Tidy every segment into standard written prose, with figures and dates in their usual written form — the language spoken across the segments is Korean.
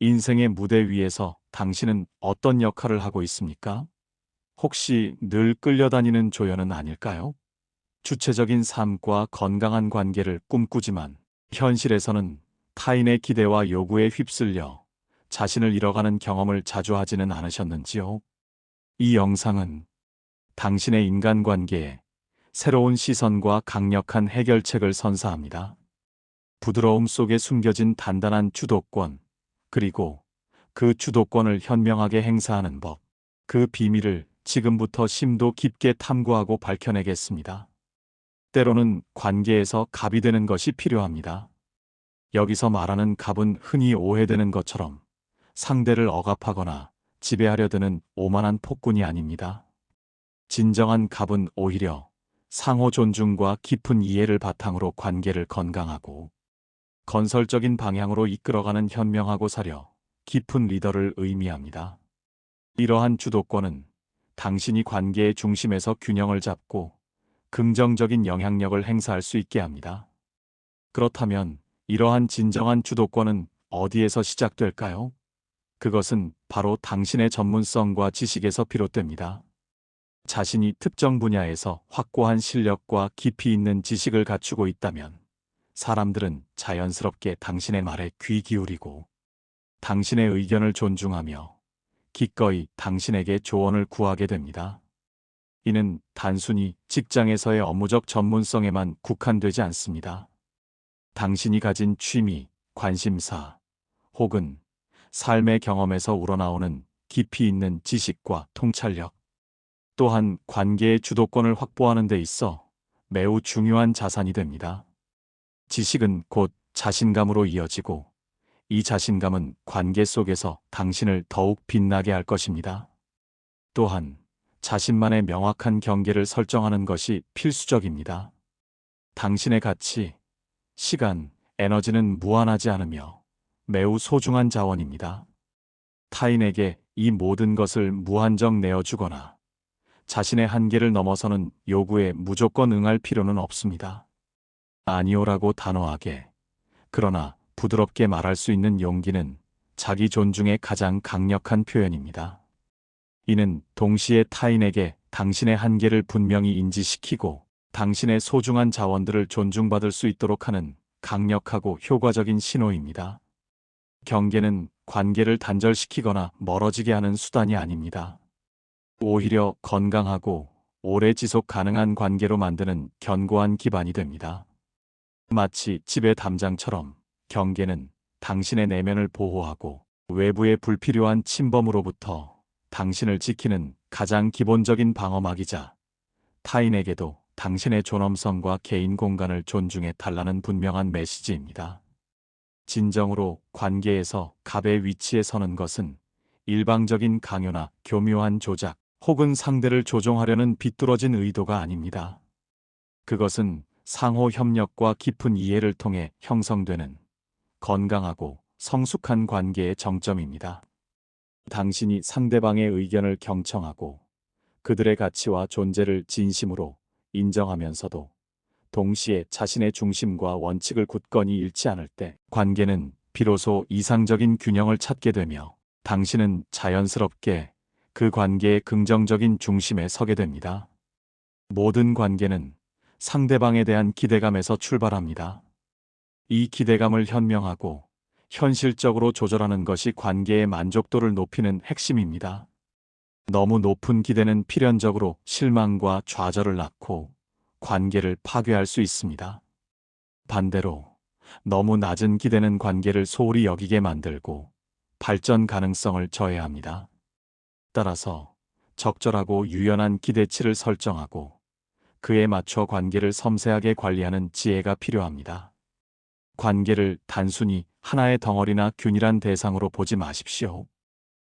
인생의 무대 위에서 당신은 어떤 역할을 하고 있습니까? 혹시 늘 끌려다니는 조연은 아닐까요? 주체적인 삶과 건강한 관계를 꿈꾸지만 현실에서는 타인의 기대와 요구에 휩쓸려 자신을 잃어가는 경험을 자주 하지는 않으셨는지요? 이 영상은 당신의 인간관계에 새로운 시선과 강력한 해결책을 선사합니다. 부드러움 속에 숨겨진 단단한 주도권, 그리고 그 주도권을 현명하게 행사하는 법, 그 비밀을 지금부터 심도 깊게 탐구하고 밝혀내겠습니다. 때로는 관계에서 갑이 되는 것이 필요합니다. 여기서 말하는 갑은 흔히 오해되는 것처럼 상대를 억압하거나 지배하려 드는 오만한 폭군이 아닙니다. 진정한 갑은 오히려 상호 존중과 깊은 이해를 바탕으로 관계를 건강하고 건설적인 방향으로 이끌어가는 현명하고 사려 깊은 리더를 의미합니다. 이러한 주도권은 당신이 관계의 중심에서 균형을 잡고 긍정적인 영향력을 행사할 수 있게 합니다. 그렇다면 이러한 진정한 주도권은 어디에서 시작될까요? 그것은 바로 당신의 전문성과 지식에서 비롯됩니다. 자신이 특정 분야에서 확고한 실력과 깊이 있는 지식을 갖추고 있다면 사람들은 자연스럽게 당신의 말에 귀 기울이고 당신의 의견을 존중하며 기꺼이 당신에게 조언을 구하게 됩니다. 이는 단순히 직장에서의 업무적 전문성에만 국한되지 않습니다. 당신이 가진 취미, 관심사, 혹은 삶의 경험에서 우러나오는 깊이 있는 지식과 통찰력, 또한 관계의 주도권을 확보하는 데 있어 매우 중요한 자산이 됩니다. 지식은 곧 자신감으로 이어지고 이 자신감은 관계 속에서 당신을 더욱 빛나게 할 것입니다. 또한 자신만의 명확한 경계를 설정하는 것이 필수적입니다. 당신의 가치, 시간, 에너지는 무한하지 않으며 매우 소중한 자원입니다. 타인에게 이 모든 것을 무한정 내어주거나 자신의 한계를 넘어서는 요구에 무조건 응할 필요는 없습니다. 아니오라고 단호하게, 그러나 부드럽게 말할 수 있는 용기는 자기 존중의 가장 강력한 표현입니다. 이는 동시에 타인에게 당신의 한계를 분명히 인지시키고 당신의 소중한 자원들을 존중받을 수 있도록 하는 강력하고 효과적인 신호입니다. 경계는 관계를 단절시키거나 멀어지게 하는 수단이 아닙니다. 오히려 건강하고 오래 지속 가능한 관계로 만드는 견고한 기반이 됩니다. 마치 집의 담장처럼 경계는 당신의 내면을 보호하고 외부의 불필요한 침범으로부터 당신을 지키는 가장 기본적인 방어막이자 타인에게도 당신의 존엄성과 개인 공간을 존중해 달라는 분명한 메시지입니다. 진정으로 관계에서 갑의 위치에 서는 것은 일방적인 강요나 교묘한 조작 혹은 상대를 조종하려는 비뚤어진 의도가 아닙니다. 그것은 상호 협력과 깊은 이해를 통해 형성되는 건강하고 성숙한 관계의 정점입니다. 당신이 상대방의 의견을 경청하고 그들의 가치와 존재를 진심으로 인정하면서도 동시에 자신의 중심과 원칙을 굳건히 잃지 않을 때 관계는 비로소 이상적인 균형을 찾게 되며 당신은 자연스럽게 그 관계의 긍정적인 중심에 서게 됩니다. 모든 관계는 상대방에 대한 기대감에서 출발합니다. 이 기대감을 현명하고 현실적으로 조절하는 것이 관계의 만족도를 높이는 핵심입니다. 너무 높은 기대는 필연적으로 실망과 좌절을 낳고 관계를 파괴할 수 있습니다. 반대로 너무 낮은 기대는 관계를 소홀히 여기게 만들고 발전 가능성을 저해합니다. 따라서 적절하고 유연한 기대치를 설정하고 그에 맞춰 관계를 섬세하게 관리하는 지혜가 필요합니다. 관계를 단순히 하나의 덩어리나 균일한 대상으로 보지 마십시오.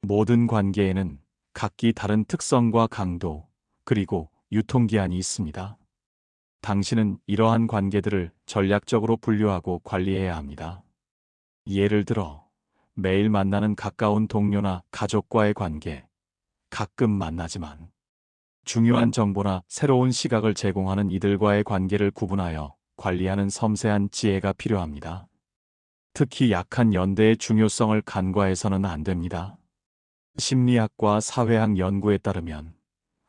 모든 관계에는 각기 다른 특성과 강도, 그리고 유통기한이 있습니다. 당신은 이러한 관계들을 전략적으로 분류하고 관리해야 합니다. 예를 들어, 매일 만나는 가까운 동료나 가족과의 관계, 가끔 만나지만 중요한 정보나 새로운 시각을 제공하는 이들과의 관계를 구분하여 관리하는 섬세한 지혜가 필요합니다. 특히 약한 연대의 중요성을 간과해서는 안 됩니다. 심리학과 사회학 연구에 따르면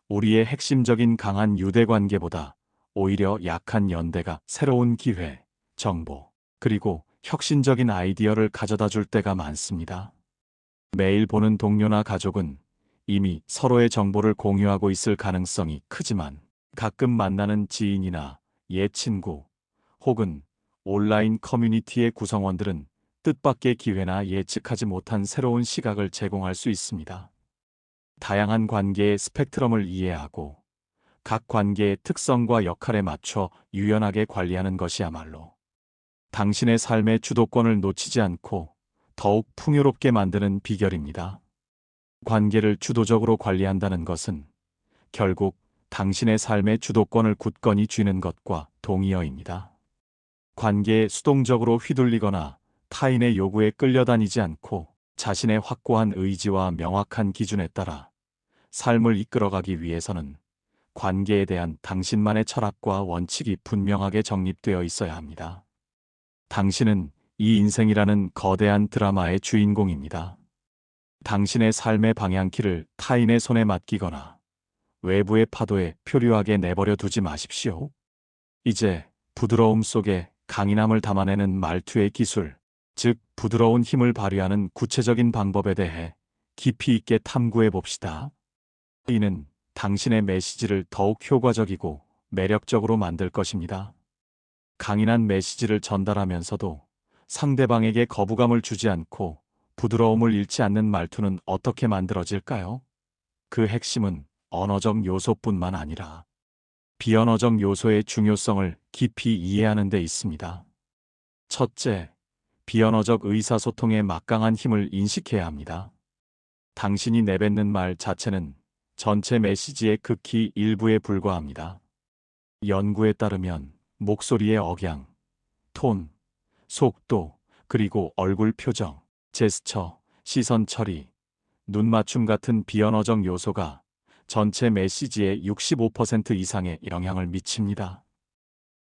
우리의 핵심적인 강한 유대관계보다 오히려 약한 연대가 새로운 기회, 정보, 그리고 혁신적인 아이디어를 가져다 줄 때가 많습니다. 매일 보는 동료나 가족은 이미 서로의 정보를 공유하고 있을 가능성이 크지만 가끔 만나는 지인이나 옛 친구 혹은 온라인 커뮤니티의 구성원들은 뜻밖의 기회나 예측하지 못한 새로운 시각을 제공할 수 있습니다. 다양한 관계의 스펙트럼을 이해하고 각 관계의 특성과 역할에 맞춰 유연하게 관리하는 것이야말로 당신의 삶의 주도권을 놓치지 않고 더욱 풍요롭게 만드는 비결입니다. 관계를 주도적으로 관리한다는 것은 결국 당신의 삶의 주도권을 굳건히 쥐는 것과 동의어입니다. 관계에 수동적으로 휘둘리거나 타인의 요구에 끌려다니지 않고 자신의 확고한 의지와 명확한 기준에 따라 삶을 이끌어가기 위해서는 관계에 대한 당신만의 철학과 원칙이 분명하게 정립되어 있어야 합니다. 당신은 이 인생이라는 거대한 드라마의 주인공입니다. 당신의 삶의 방향키를 타인의 손에 맡기거나 외부의 파도에 표류하게 내버려 두지 마십시오. 이제 부드러움 속에 강인함을 담아내는 말투의 기술, 즉 부드러운 힘을 발휘하는 구체적인 방법에 대해 깊이 있게 탐구해 봅시다. 이는 당신의 메시지를 더욱 효과적이고 매력적으로 만들 것입니다. 강인한 메시지를 전달하면서도 상대방에게 거부감을 주지 않고 부드러움을 잃지 않는 말투는 어떻게 만들어질까요? 그 핵심은 언어적 요소뿐만 아니라 비언어적 요소의 중요성을 깊이 이해하는 데 있습니다. 첫째, 비언어적 의사소통의 막강한 힘을 인식해야 합니다. 당신이 내뱉는 말 자체는 전체 메시지의 극히 일부에 불과합니다. 연구에 따르면 목소리의 억양, 톤, 속도, 그리고 얼굴 표정, 제스처, 시선 처리, 눈 맞춤 같은 비언어적 요소가 전체 메시지의 65% 이상의 영향을 미칩니다.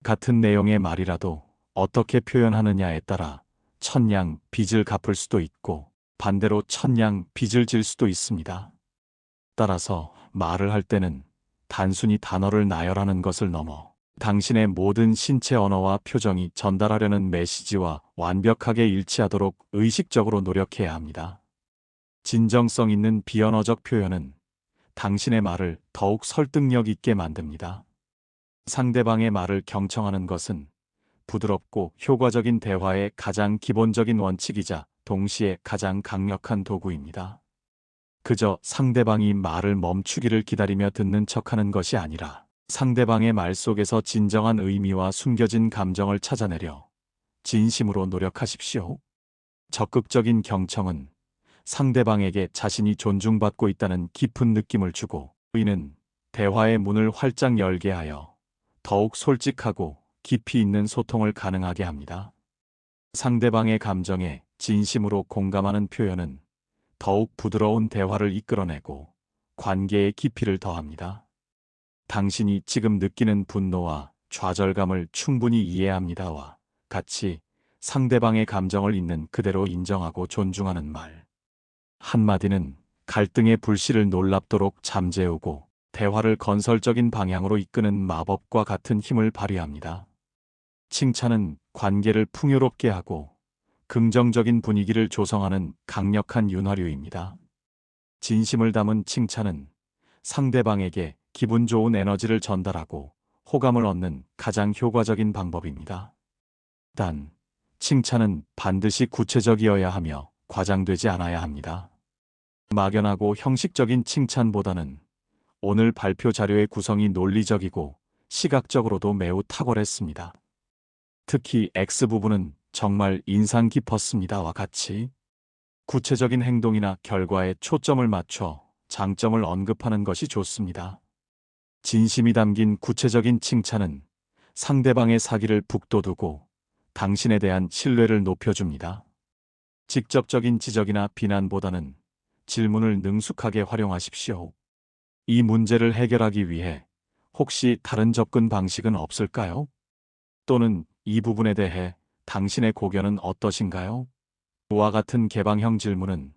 같은 내용의 말이라도 어떻게 표현하느냐에 따라 천냥 빚을 갚을 수도 있고 반대로 천냥 빚을 질 수도 있습니다. 따라서 말을 할 때는 단순히 단어를 나열하는 것을 넘어 당신의 모든 신체 언어와 표정이 전달하려는 메시지와 완벽하게 일치하도록 의식적으로 노력해야 합니다. 진정성 있는 비언어적 표현은 당신의 말을 더욱 설득력 있게 만듭니다. 상대방의 말을 경청하는 것은 부드럽고 효과적인 대화의 가장 기본적인 원칙이자 동시에 가장 강력한 도구입니다. 그저 상대방이 말을 멈추기를 기다리며 듣는 척하는 것이 아니라 상대방의 말 속에서 진정한 의미와 숨겨진 감정을 찾아내려 진심으로 노력하십시오. 적극적인 경청은 상대방에게 자신이 존중받고 있다는 깊은 느낌을 주고 이는 대화의 문을 활짝 열게 하여 더욱 솔직하고 깊이 있는 소통을 가능하게 합니다. 상대방의 감정에 진심으로 공감하는 표현은 더욱 부드러운 대화를 이끌어내고 관계의 깊이를 더합니다. 당신이 지금 느끼는 분노와 좌절감을 충분히 이해합니다와 같이 상대방의 감정을 있는 그대로 인정하고 존중하는 말 한마디는 갈등의 불씨를 놀랍도록 잠재우고 대화를 건설적인 방향으로 이끄는 마법과 같은 힘을 발휘합니다. 칭찬은 관계를 풍요롭게 하고 긍정적인 분위기를 조성하는 강력한 윤활유입니다. 진심을 담은 칭찬은 상대방에게 기분 좋은 에너지를 전달하고 호감을 얻는 가장 효과적인 방법입니다. 단, 칭찬은 반드시 구체적이어야 하며 과장되지 않아야 합니다. 막연하고 형식적인 칭찬보다는 오늘 발표 자료의 구성이 논리적이고 시각적으로도 매우 탁월했습니다. 특히 X 부분은 정말 인상 깊었습니다와 같이 구체적인 행동이나 결과에 초점을 맞춰 장점을 언급하는 것이 좋습니다. 진심이 담긴 구체적인 칭찬은 상대방의 사기를 북돋우고 당신에 대한 신뢰를 높여줍니다. 직접적인 지적이나 비난보다는 질문을 능숙하게 활용하십시오. 이 문제를 해결하기 위해 혹시 다른 접근 방식은 없을까요? 또는 이 부분에 대해 당신의 고견은 어떠신가요? 와 같은 개방형 질문은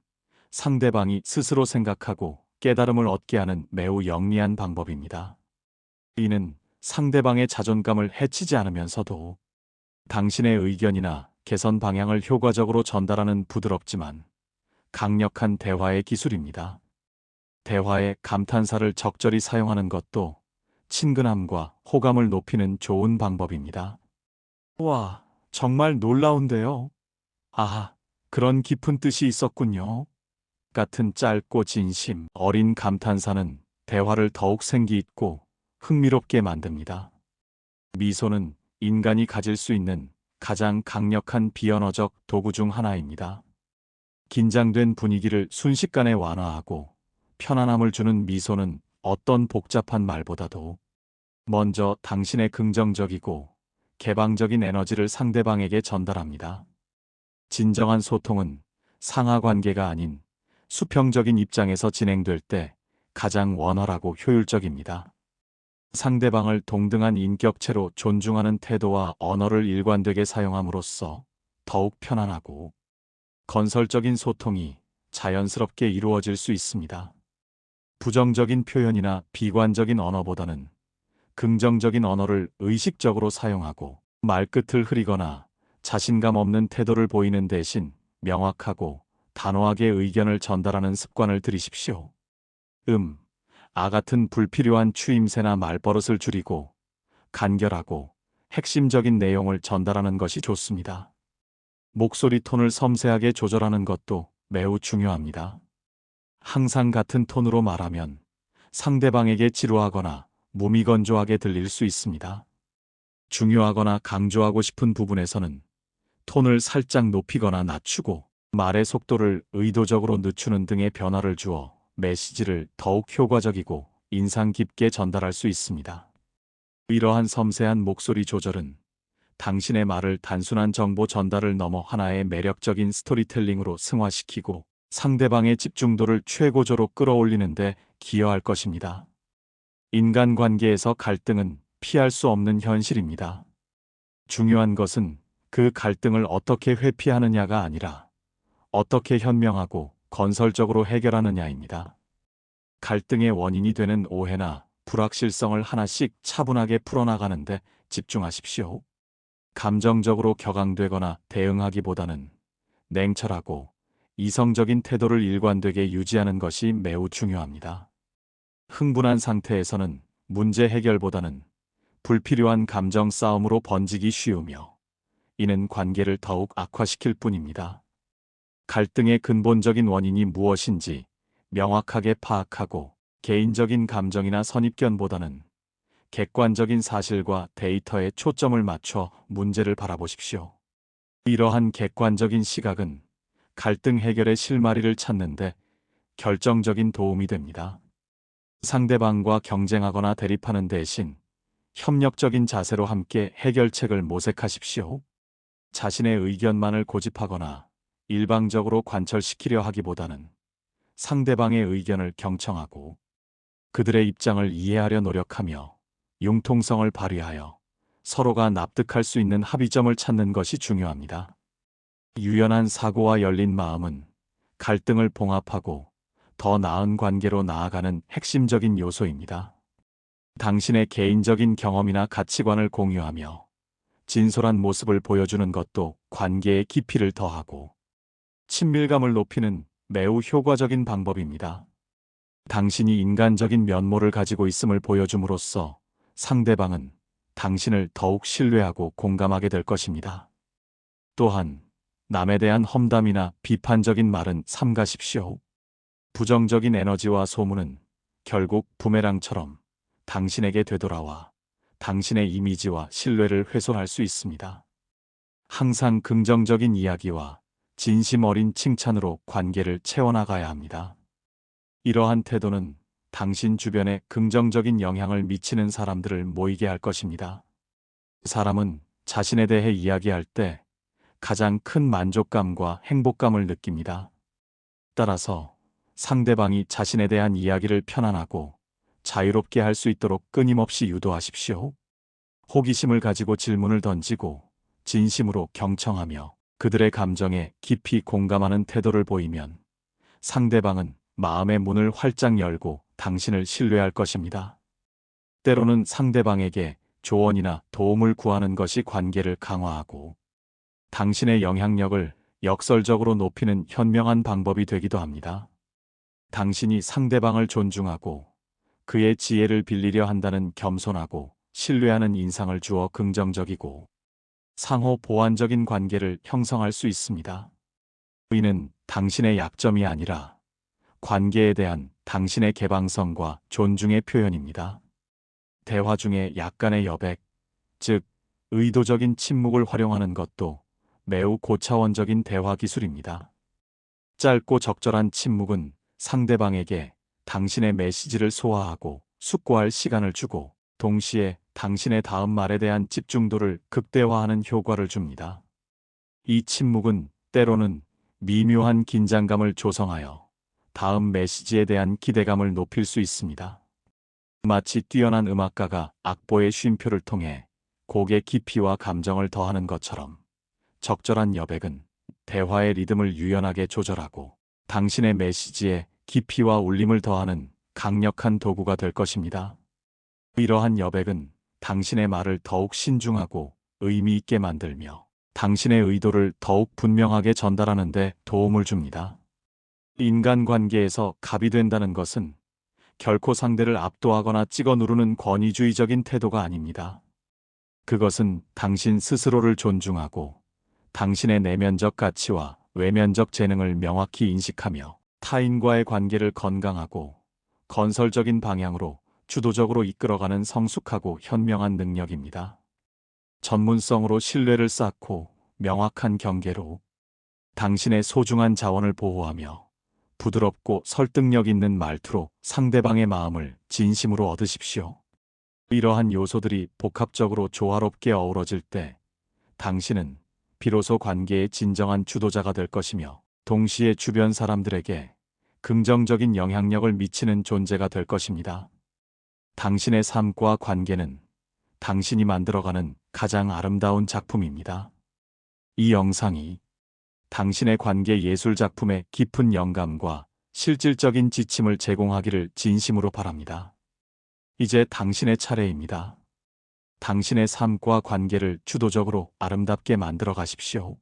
상대방이 스스로 생각하고 깨달음을 얻게 하는 매우 영리한 방법입니다. 이는 상대방의 자존감을 해치지 않으면서도 당신의 의견이나 개선 방향을 효과적으로 전달하는 부드럽지만 강력한 대화의 기술입니다. 대화에 감탄사를 적절히 사용하는 것도 친근함과 호감을 높이는 좋은 방법입니다. 와, 정말 놀라운데요. 아, 그런 깊은 뜻이 있었군요. 같은 짧고 진심 어린 감탄사는 대화를 더욱 생기 있고 흥미롭게 만듭니다. 미소는 인간이 가질 수 있는 가장 강력한 비언어적 도구 중 하나입니다. 긴장된 분위기를 순식간에 완화하고 편안함을 주는 미소는 어떤 복잡한 말보다도 먼저 당신의 긍정적이고 개방적인 에너지를 상대방에게 전달합니다. 진정한 소통은 상하 관계가 아닌 수평적인 입장에서 진행될 때 가장 원활하고 효율적입니다. 상대방을 동등한 인격체로 존중하는 태도와 언어를 일관되게 사용함으로써 더욱 편안하고 건설적인 소통이 자연스럽게 이루어질 수 있습니다. 부정적인 표현이나 비관적인 언어보다는 긍정적인 언어를 의식적으로 사용하고 말끝을 흐리거나 자신감 없는 태도를 보이는 대신 명확하고 단호하게 의견을 전달하는 습관을 들이십시오. 아 같은 불필요한 추임새나 말버릇을 줄이고 간결하고 핵심적인 내용을 전달하는 것이 좋습니다. 목소리 톤을 섬세하게 조절하는 것도 매우 중요합니다. 항상 같은 톤으로 말하면 상대방에게 지루하거나 무미건조하게 들릴 수 있습니다. 중요하거나 강조하고 싶은 부분에서는 톤을 살짝 높이거나 낮추고 말의 속도를 의도적으로 늦추는 등의 변화를 주어 메시지를 더욱 효과적이고 인상 깊게 전달할 수 있습니다. 이러한 섬세한 목소리 조절은 당신의 말을 단순한 정보 전달을 넘어 하나의 매력적인 스토리텔링으로 승화시키고 상대방의 집중도를 최고조로 끌어올리는 데 기여할 것입니다. 인간관계에서 갈등은 피할 수 없는 현실입니다. 중요한 것은 그 갈등을 어떻게 회피하느냐가 아니라 어떻게 현명하고 건설적으로 해결하느냐입니다. 갈등의 원인이 되는 오해나 불확실성을 하나씩 차분하게 풀어나가는데 집중하십시오. 감정적으로 격앙되거나 대응하기보다는 냉철하고 이성적인 태도를 일관되게 유지하는 것이 매우 중요합니다. 흥분한 상태에서는 문제 해결보다는 불필요한 감정 싸움으로 번지기 쉬우며 이는 관계를 더욱 악화시킬 뿐입니다. 갈등의 근본적인 원인이 무엇인지 명확하게 파악하고 개인적인 감정이나 선입견보다는 객관적인 사실과 데이터에 초점을 맞춰 문제를 바라보십시오. 이러한 객관적인 시각은 갈등 해결의 실마리를 찾는데 결정적인 도움이 됩니다. 상대방과 경쟁하거나 대립하는 대신 협력적인 자세로 함께 해결책을 모색하십시오. 자신의 의견만을 고집하거나 일방적으로 관철시키려 하기보다는 상대방의 의견을 경청하고 그들의 입장을 이해하려 노력하며 융통성을 발휘하여 서로가 납득할 수 있는 합의점을 찾는 것이 중요합니다. 유연한 사고와 열린 마음은 갈등을 봉합하고 더 나은 관계로 나아가는 핵심적인 요소입니다. 당신의 개인적인 경험이나 가치관을 공유하며 진솔한 모습을 보여주는 것도 관계의 깊이를 더하고 친밀감을 높이는 매우 효과적인 방법입니다. 당신이 인간적인 면모를 가지고 있음을 보여줌으로써 상대방은 당신을 더욱 신뢰하고 공감하게 될 것입니다. 또한 남에 대한 험담이나 비판적인 말은 삼가십시오. 부정적인 에너지와 소문은 결국 부메랑처럼 당신에게 되돌아와 당신의 이미지와 신뢰를 훼손할 수 있습니다. 항상 긍정적인 이야기와 진심 어린 칭찬으로 관계를 채워나가야 합니다. 이러한 태도는 당신 주변에 긍정적인 영향을 미치는 사람들을 모이게 할 것입니다. 사람은 자신에 대해 이야기할 때 가장 큰 만족감과 행복감을 느낍니다. 따라서 상대방이 자신에 대한 이야기를 편안하고 자유롭게 할 수 있도록 끊임없이 유도하십시오. 호기심을 가지고 질문을 던지고 진심으로 경청하며 그들의 감정에 깊이 공감하는 태도를 보이면 상대방은 마음의 문을 활짝 열고 당신을 신뢰할 것입니다. 때로는 상대방에게 조언이나 도움을 구하는 것이 관계를 강화하고 당신의 영향력을 역설적으로 높이는 현명한 방법이 되기도 합니다. 당신이 상대방을 존중하고 그의 지혜를 빌리려 한다는 겸손하고 신뢰하는 인상을 주어 긍정적이고 상호 보완적인 관계를 형성할 수 있습니다. 이는 당신의 약점이 아니라 관계에 대한 당신의 개방성과 존중의 표현입니다. 대화 중에 약간의 여백, 즉 의도적인 침묵을 활용하는 것도 매우 고차원적인 대화 기술입니다. 짧고 적절한 침묵은 상대방에게 당신의 메시지를 소화하고 숙고할 시간을 주고 동시에 당신의 다음 말에 대한 집중도를 극대화하는 효과를 줍니다. 이 침묵은 때로는 미묘한 긴장감을 조성하여 다음 메시지에 대한 기대감을 높일 수 있습니다. 마치 뛰어난 음악가가 악보의 쉼표를 통해 곡의 깊이와 감정을 더하는 것처럼 적절한 여백은 대화의 리듬을 유연하게 조절하고 당신의 메시지에 깊이와 울림을 더하는 강력한 도구가 될 것입니다. 이러한 여백은 당신의 말을 더욱 신중하고 의미 있게 만들며 당신의 의도를 더욱 분명하게 전달하는 데 도움을 줍니다. 인간관계에서 갑이 된다는 것은 결코 상대를 압도하거나 찍어 누르는 권위주의적인 태도가 아닙니다. 그것은 당신 스스로를 존중하고 당신의 내면적 가치와 외면적 재능을 명확히 인식하며 타인과의 관계를 건강하고 건설적인 방향으로 주도적으로 이끌어가는 성숙하고 현명한 능력입니다. 전문성으로 신뢰를 쌓고 명확한 경계로 당신의 소중한 자원을 보호하며 부드럽고 설득력 있는 말투로 상대방의 마음을 진심으로 얻으십시오. 이러한 요소들이 복합적으로 조화롭게 어우러질 때 당신은 비로소 관계의 진정한 주도자가 될 것이며 동시에 주변 사람들에게 긍정적인 영향력을 미치는 존재가 될 것입니다. 당신의 삶과 관계는 당신이 만들어가는 가장 아름다운 작품입니다. 이 영상이 당신의 관계 예술 작품에 깊은 영감과 실질적인 지침을 제공하기를 진심으로 바랍니다. 이제 당신의 차례입니다. 당신의 삶과 관계를 주도적으로 아름답게 만들어 가십시오.